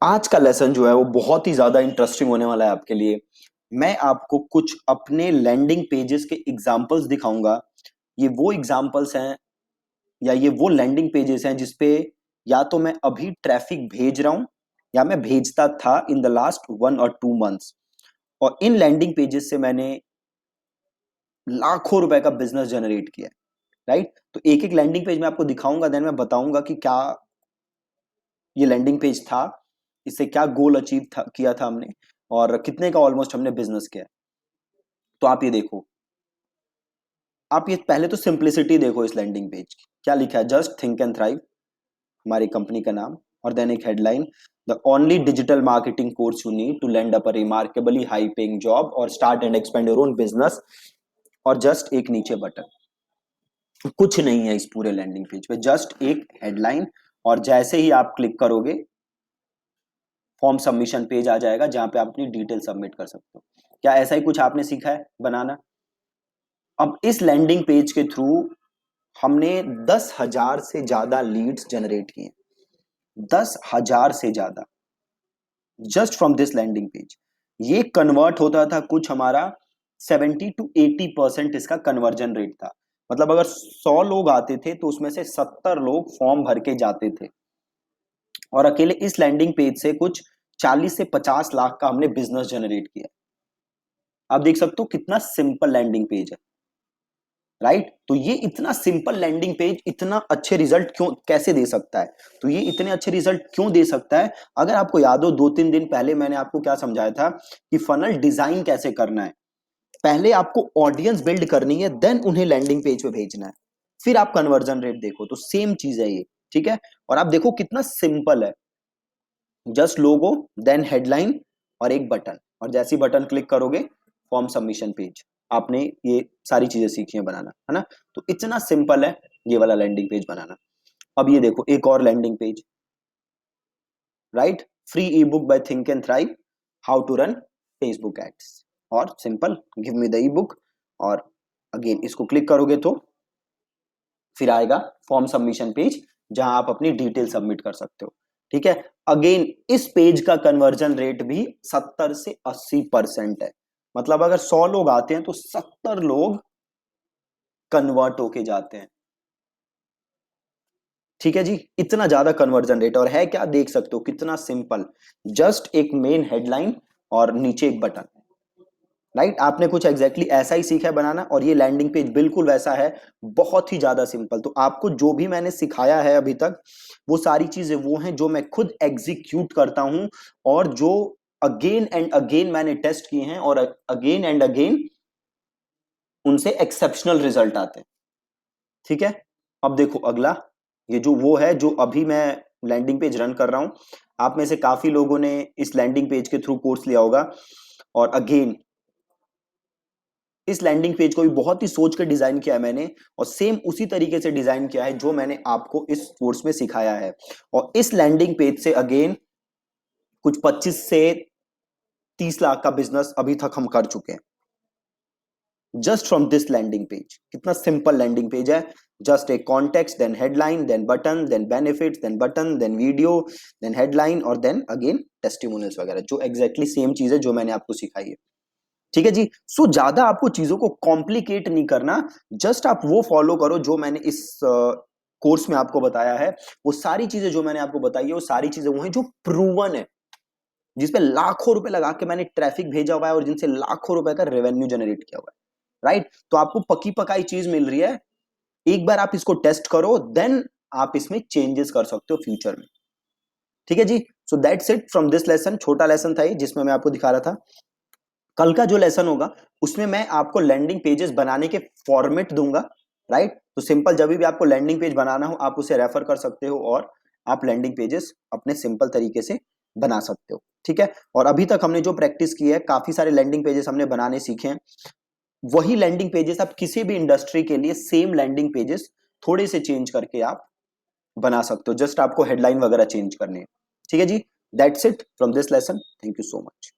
आज का लेसन जो है वो बहुत ही ज्यादा इंटरेस्टिंग होने वाला है आपके लिए। मैं आपको कुछ अपने लैंडिंग पेजेस के एग्जांपल्स दिखाऊंगा। ये वो एग्जांपल्स हैं या ये वो लैंडिंग पेजेस हैं जिसपे या तो मैं अभी ट्रैफिक भेज रहा हूं या मैं भेजता था इन द लास्ट 1 और 2 मंथ्स। और इन लैंडिंग पेजेस से मैंने लाखों रुपए का बिजनेस जनरेट किया है। राइट, तो एक एक लैंडिंग पेज मैं आपको दिखाऊंगा, देन मैं बताऊंगा कि क्या ये लैंडिंग पेज था, इससे क्या गोल अचीव किया था हमने, और कितने का ऑलमोस्ट हमने बिजनेस किया। तो आप ये देखो, आप ये पहले तो सिंप्लिसिटी देखो इस लैंडिंग पेज की। क्या लिखा है? जस्ट थिंक एंड थ्राइव, हमारी कंपनी का नाम, और देन एक headline, the only digital marketing course you need to land up a remarkably high paying job और start and expand your own business. और जस्ट एक नीचे बटन। कुछ नहीं है इस पूरे लैंडिंग पेज पे, जस्ट एक हेडलाइन। और जैसे ही आप क्लिक करोगे, फॉर्म सबमिशन पेज आ जाएगा जहां पे आप अपनी डिटेल सबमिट कर सकते हो। क्या ऐसा ही कुछ आपने सीखा है बनाना? अब इस लैंडिंग पेज के थ्रू हमने 10,000 से ज्यादा लीड्स जनरेट किए। 10,000 से ज्यादा just from this landing page. ये कन्वर्ट होता था कुछ हमारा 70 to 80% इसका कन्वर्जन रेट था। मतलब अगर 100 लोग आते थे तो उसमें से 70 लोग फॉर्म भर के जाते थे। और अकेले इस लैंडिंग पेज से कुछ 40 से 50 लाख का हमने बिजनेस जनरेट किया। आप देख सकते हो कितना सिंपल लैंडिंग पेज है। राइट, तो ये इतना सिंपल लैंडिंग पेज इतना अच्छे रिजल्ट क्यों कैसे दे सकता है? तो ये इतने अच्छे रिजल्ट क्यों दे सकता है? अगर आपको याद हो, 2-3 दिन पहले मैंने आपको क्या समझाया था कि फनल डिजाइन कैसे करना है। पहले आपको ऑडियंस बिल्ड करनी है, देन उन्हें लैंडिंग पेज पे भेजना है, फिर आप कन्वर्जन रेट देखो। तो सेम चीज है ये। ठीक है, और आप देखो कितना सिंपल है। जस्ट लोगो, देन हेडलाइन, और एक बटन, और जैसे ही बटन क्लिक करोगे, फॉर्म सबमिशन पेज। आपने ये सारी चीजें सीखी है बनाना, है ना? तो इतना सिंपल है ये वाला लैंडिंग पेज बनाना। अब ये देखो एक और landing page. Right, free e book by think and thrive, how to run Facebook ads. और simple, give me the e book. और अगेन इसको क्लिक करोगे तो फिर आएगा फॉर्म सबमिशन पेज जहां आप अपनी डिटेल सबमिट कर सकते हो। ठीक है, अगेन इस पेज का कन्वर्जन रेट भी 70 से 80% है। मतलब अगर 100 लोग आते हैं तो 70 लोग कन्वर्ट होके जाते हैं। ठीक है जी, इतना ज्यादा कन्वर्जन रेट। और है क्या, देख सकते हो कितना सिंपल। जस्ट एक मेन हेडलाइन और नीचे एक बटन। राइट, आपने कुछ एग्जैक्टली ऐसा ही सीखा है बनाना, और ये लैंडिंग पेज बिल्कुल वैसा है। बहुत ही ज्यादा सिंपल। तो आपको जो भी मैंने सिखाया है अभी तक, वो सारी चीजें वो हैं जो मैं खुद एग्जीक्यूट करता हूं, और जो अगेन एंड अगेन मैंने टेस्ट किए हैं, और अगेन एंड अगेन उनसे एक्सेप्शनल रिजल्ट आते हैं। ठीक है, अब देखो अगला, ये जो वो है जो अभी मैं लैंडिंग पेज रन कर रहा हूं। आप में से काफी लोगों ने इस लैंडिंग पेज के थ्रू कोर्स लिया होगा। और अगेन इस लैंडिंग पेज को भी बहुत ही सोच कर डिजाइन किया है मैंने, और सेम उसी तरीके से डिजाइन किया है जो मैंने आपको इस कोर्स में सिखाया है। और इस लैंडिंग पेज से अगेन कुछ 25 से 30 लाख का बिजनेस अभी तक हम कर चुके हैं, just from this landing page. कितना सिंपल लैंडिंग पेज है। जस्ट एक context, then headline, then button, then benefits, then button, then video, then headline, और देन अगेन टेस्टिमोनियल्स वगैरह, जो एग्जैक्टली सेम चीज है जो मैंने आपको सिखाई है। ठीक है जी, सो ज्यादा आपको चीजों को कॉम्प्लिकेट नहीं करना। जस्ट आप वो फॉलो करो जो मैंने इस कोर्स में आपको बताया है। वो सारी चीजें जो मैंने आपको बताई है, वो सारी चीजें वो हैं जो प्रूवन है, जिसपे लाखों रुपए लगा के मैंने ट्रैफिक भेजा हुआ है, और जिनसे लाखों रुपए का रेवेन्यू जनरेट किया हुआ है। राइट, तो आपको पकी पकाई चीज मिल रही है। एक बार आप इसको टेस्ट करो, देन आप इसमें चेंजेस कर सकते हो फ्यूचर में। ठीक है जी, so that's it from this lesson. छोटा लेसन था ये जिसमें मैं आपको दिखा रहा था। कल का जो लेसन होगा उसमें मैं आपको लैंडिंग पेजेस बनाने के फॉर्मेट दूंगा। राइट, तो सिंपल जब भी आपको लैंडिंग पेज बनाना हो आप उसे रेफर कर सकते हो, और आप लैंडिंग पेजेस अपने सिंपल तरीके से बना सकते हो। ठीक है, और अभी तक हमने जो प्रैक्टिस की है, काफी सारे लैंडिंग पेजेस हमने बनाने सीखे हैं। वही लैंडिंग पेजेस आप किसी भी इंडस्ट्री के लिए सेम लैंडिंग पेजेस थोड़े से चेंज करके आप बना सकते हो। जस्ट आपको हेडलाइन वगैरह चेंज करनी है। ठीक है जी, that's it from this lesson. Thank you so much.